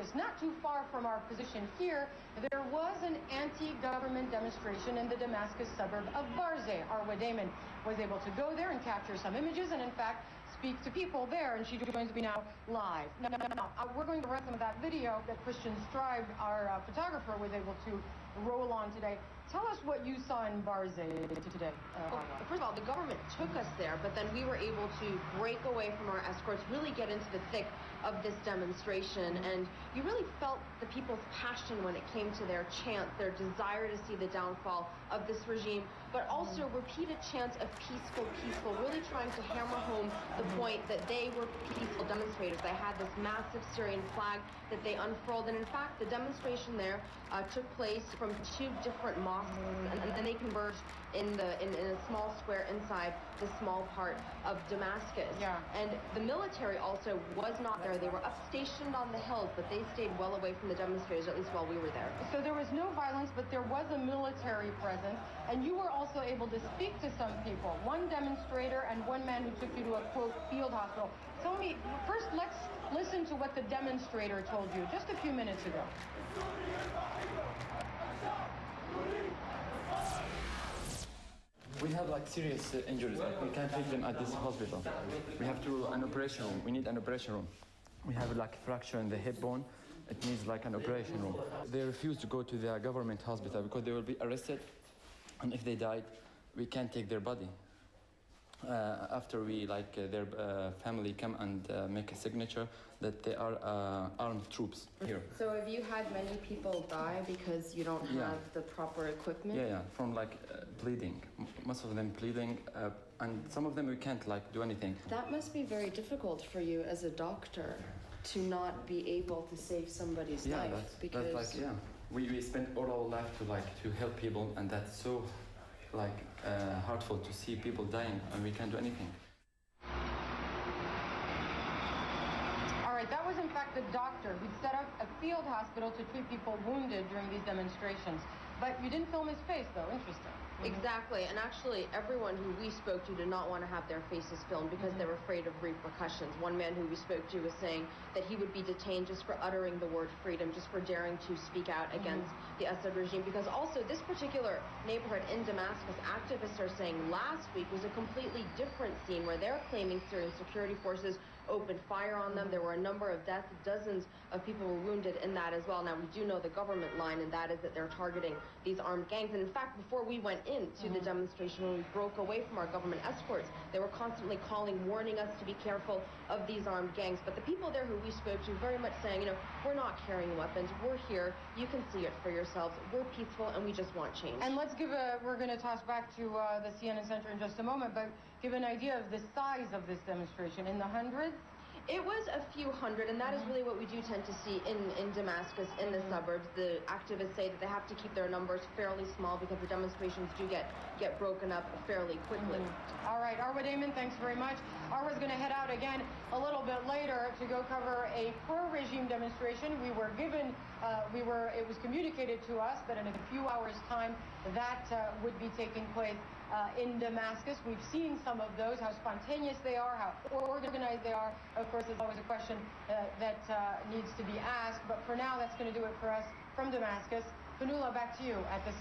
Damascus, not too far from our position here, there was an anti-government demonstration in the Damascus suburb of Barzeh. Arwa Damon was able to go there and capture some images and, in fact, speak to people there, and she joins me now live. Now, we're going to run some of that video that Christian Stribe, our photographer, was able to roll on today. Tell us what you saw in Barzeh today. Well, first of all, the government took us there, but then we were able to break away from our escorts, really get into the thick of this demonstration, and you really felt the people's passion when it came to their chant, their desire to see the downfall of this regime, but also repeated chants of peaceful, really trying to hammer home the point that they were peaceful demonstrators. They had this massive Syrian flag that they unfurled, and in fact, the demonstration there took place from two different mosques, and they converged in a small square inside the small part of Damascus. Yeah. And the military also was not there. They were up stationed on the hills, but they stayed well away from the demonstrators, at least while we were there. So there was no violence, but there was a military presence, and you were also able to speak to some people, one demonstrator and one man who took you to a, quote, field hospital. Tell me, first let's listen to what the demonstrator told you just a few minutes ago. We have like serious injuries, like we can't treat them at this hospital. We have to an operation room. We need an operation room. We have like fracture in the hip bone. It needs like an operation room. They refuse to go to the government hospital because they will be arrested, and if they died, we can't take their body. After we their family come and make a signature that they are armed troops here. So have you had many people die because you don't have the proper equipment? Yeah, from bleeding. Most of them bleeding, and some of them we can't do anything. That must be very difficult for you as a doctor to not be able to save somebody's life. That's we spend all our life to help people, and that's so hurtful to see people dying and we can't do anything. All right, that was in fact the doctor who set up a field hospital to treat people wounded during these demonstrations. But you didn't film his face, though. Interesting. Exactly, and actually everyone who we spoke to did not want to have their faces filmed because they were afraid of repercussions. One man who we spoke to was saying that he would be detained just for uttering the word freedom, just for daring to speak out against the Assad regime, because also this particular neighborhood in Damascus, activists are saying last week was a completely different scene where they're claiming Syrian security forces opened fire on them. There were a number of deaths, dozens of people were wounded in that as well. Now, we do know the government line, and that is that they're targeting these armed gangs. And in fact, before we went into the demonstration, when we broke away from our government escorts, they were constantly calling, warning us to be careful of these armed gangs. But the people there who we spoke to very much saying, we're not carrying weapons, we're here, you can see it for yourselves, we're peaceful, and we just want change. And let's we're going to toss back to the CNN Center in just a moment, but give an idea of the size of this demonstration. In the hundreds? It was a few hundred, and that is really what we do tend to see in Damascus, in the suburbs. The activists say that they have to keep their numbers fairly small because the demonstrations do get broken up fairly quickly. All right, Arwa Damon, thanks very much. Arwa's going to head out again a little bit later to go cover a pro-regime demonstration. We were given, it was communicated to us that in a few hours' time that would be taking place in Damascus. We've seen some of those, how spontaneous they are, how organized they are. Of course, there's always a question that needs to be asked, but for now, that's going to do it for us from Damascus. Fanula, back to you at the